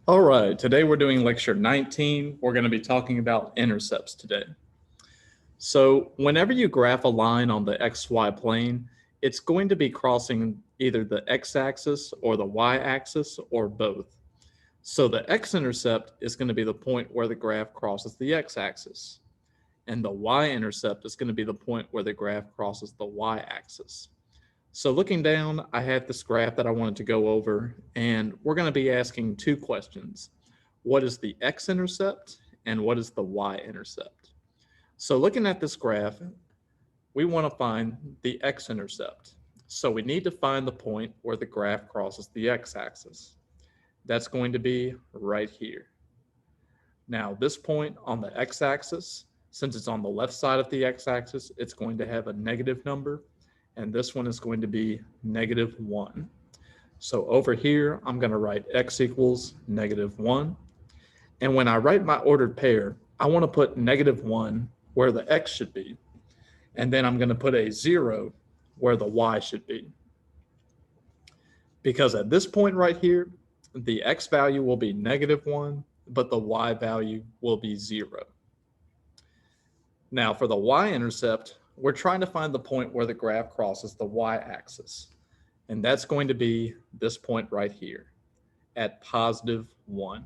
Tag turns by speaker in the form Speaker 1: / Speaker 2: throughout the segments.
Speaker 1: All right, today we're doing lecture 19. We're going to be talking about intercepts today. So whenever you graph a line on the XY plane, it's going to be crossing either the x-axis or the y-axis or both. So the x-intercept is going to be the point where the graph crosses the x-axis, and the y-intercept is going to be the point where the graph crosses the y-axis. So looking down, I have this graph that I wanted to go over, and we're going to be asking two questions. What is the x-intercept and what is the y-intercept? So looking at this graph, we want to find the x-intercept. So we need to find the point where the graph crosses the x-axis. That's going to be right here. Now this point on the x-axis, since it's on the left side of the x-axis, it's going to have a negative number, and this one is going to be -1. So over here, I'm going to write x equals -1. And when I write my ordered pair, I want to put -1 where the x should be. And then I'm going to put a 0 where the y should be. Because at this point right here, the x value will be -1, but the y value will be 0. Now for the y-intercept, we're trying to find the point where the graph crosses the y-axis. And that's going to be this point right here at +1.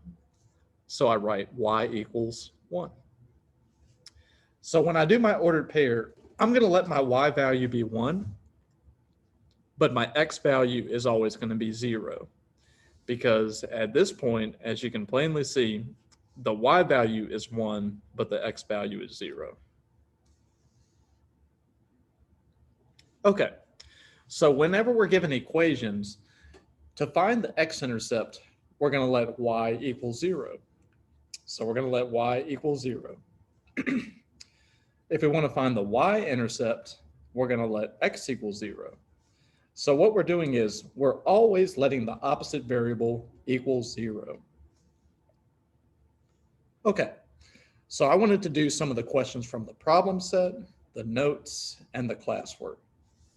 Speaker 1: So I write y equals 1. So when I do my ordered pair, I'm going to let my y value be 1, but my x value is always going to be 0. Because at this point, as you can plainly see, the y value is 1, but the x value is 0. Okay, so whenever we're given equations, to find the x-intercept, we're going to let y equal 0. So we're going to let y equal 0. If we want to find the y-intercept, we're going to let x equal 0. So what we're doing is we're always letting the opposite variable equal 0. Okay, so I wanted to do some of the questions from the problem set, the notes, and the classwork.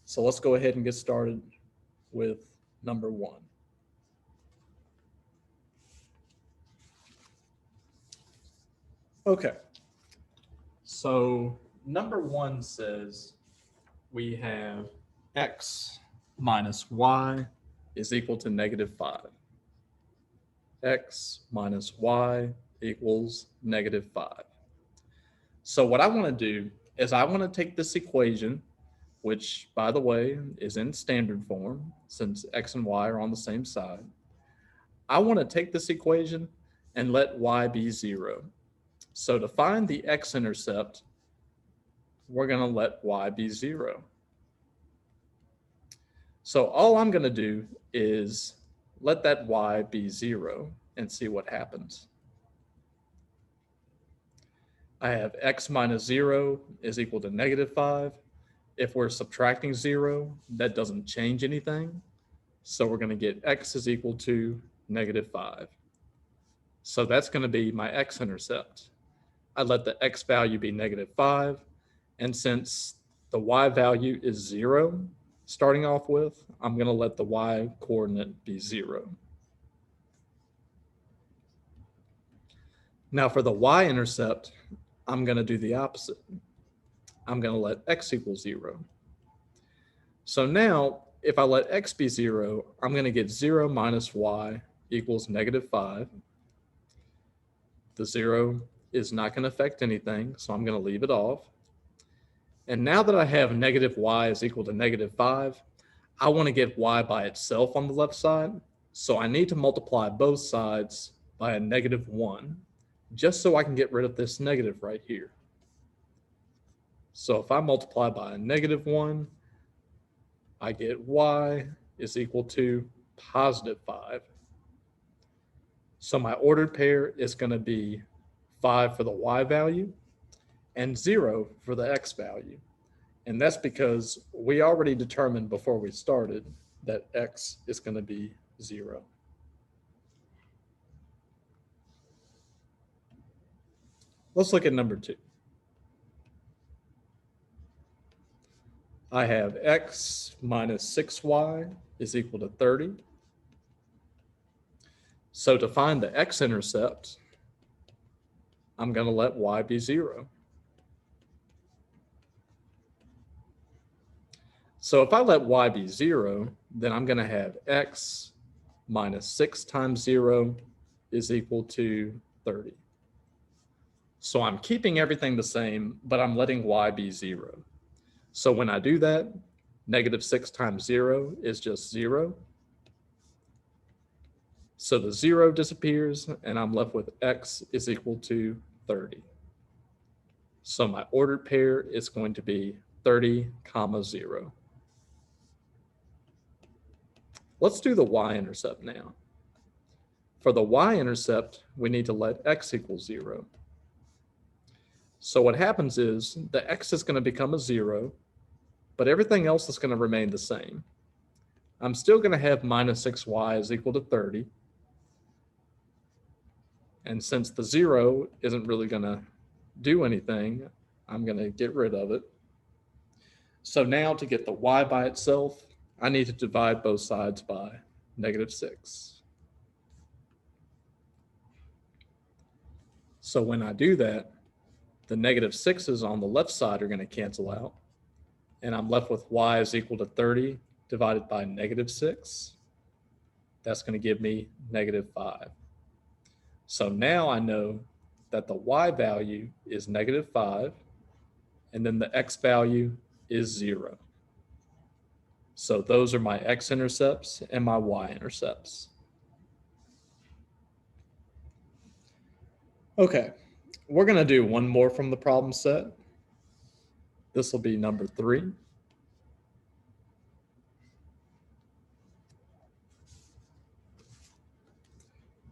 Speaker 1: So let's go ahead and get started with number 1. Okay, so number 1 says we have x minus y is equal to -5. X minus y equals -5. So what I want to do is I want to take this equation, which, by the way, is in standard form since x and y are on the same side. I want to take this equation and let y be 0. So to find the x-intercept, we're going to let y be 0. So all I'm going to do is let that y be 0 and see what happens. I have x minus 0 is equal to -5. If we're subtracting 0, that doesn't change anything. So we're going to get x is equal to -5. So that's going to be my x-intercept. I let the x value be -5. And since the y value is 0 starting off with, I'm going to let the y coordinate be 0. Now for the y-intercept, I'm going to do the opposite. I'm going to let x equal 0. So now, if I let x be 0, I'm going to get 0 minus y equals -5. The 0 is not going to affect anything, so I'm going to leave it off. And now that I have -y is equal to -5, I want to get y by itself on the left side. So I need to multiply both sides by a -1, just so I can get rid of this negative right here. So if I multiply by a -1, I get y is equal to +5. So my ordered pair is going to be 5 for the y value and 0 for the x value. And that's because we already determined before we started that x is going to be 0. Let's look at number 2. I have x minus 6y is equal to 30. So to find the x-intercept, I'm going to let y be 0. So if I let y be 0, then I'm going to have x minus 6 times 0 is equal to 30. So I'm keeping everything the same, but I'm letting y be 0. So when I do that, negative 6 times 0 is just 0. So the 0 disappears, and I'm left with x is equal to 30. So my ordered pair is going to be 30, 0. Let's do the y-intercept now. For the y-intercept, we need to let x equal 0. So what happens is the x is going to become a 0, but everything else is going to remain the same. I'm still going to have minus 6y is equal to 30. And since the 0 isn't really going to do anything, I'm going to get rid of it. So now to get the y by itself, I need to divide both sides by negative 6. So when I do that, the negative 6's on the left side are going to cancel out. And I'm left with y is equal to 30 divided by negative 6. That's going to give me negative 5. So now I know that the y value is negative 5, and then the x value is 0. So those are my x-intercepts and my y-intercepts. Okay, we're going to do one more from the problem set. This will be number 3.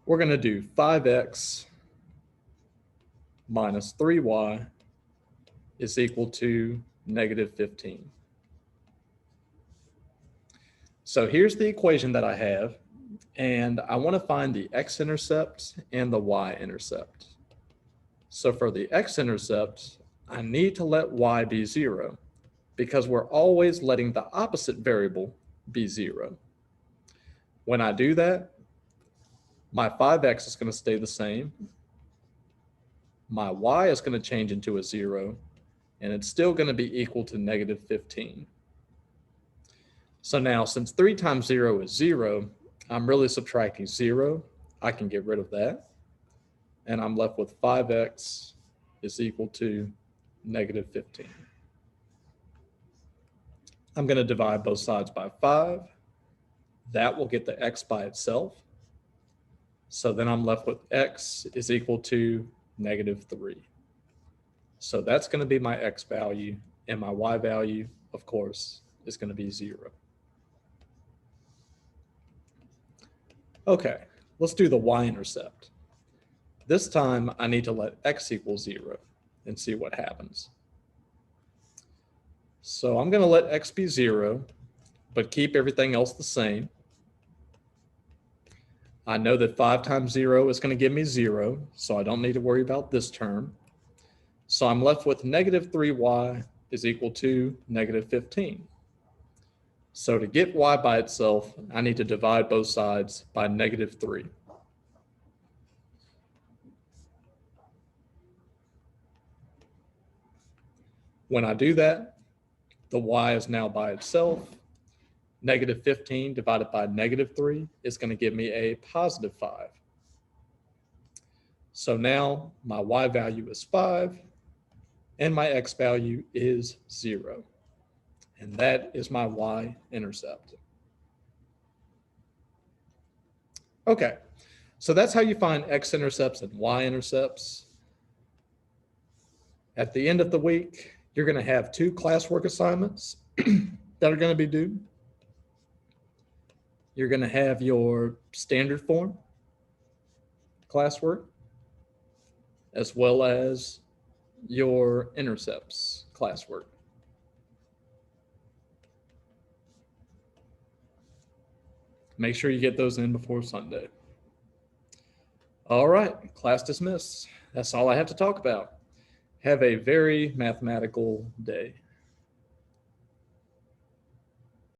Speaker 1: We're going to do 5x minus 3y is equal to negative 15. So here's the equation that I have, and I want to find the x-intercept and the y-intercept. So for the x-intercept, I need to let y be 0 because we're always letting the opposite variable be 0. When I do that, my 5x is going to stay the same. My y is going to change into a 0, and it's still going to be equal to negative 15. So now, since 3 times 0 is 0, I'm really subtracting 0. I can get rid of that. And I'm left with 5x is equal to negative 15. I'm going to divide both sides by 5. That will get the x by itself. So then I'm left with x is equal to negative 3. So that's going to be my x value, and my y value, of course, is going to be 0. Okay, let's do the y-intercept. This time I need to let x equal 0 and see what happens. So I'm going to let x be 0, but keep everything else the same. I know that 5 times 0 is going to give me 0, so I don't need to worry about this term. So I'm left with negative 3y is equal to negative 15. So to get y by itself, I need to divide both sides by negative 3. When I do that, the y is now by itself. Negative 15 divided by negative 3 is going to give me a positive 5. So now my y value is 5, and my x value is 0. And that is my y-intercept. Okay, so that's how you find x-intercepts and y-intercepts. At the end of the week, you're going to have 2 classwork assignments that are going to be due. You're going to have your standard form classwork, as well as your intercepts classwork. Make sure you get those in before Sunday. All right, class dismissed. That's all I have to talk about. Have a very mathematical day.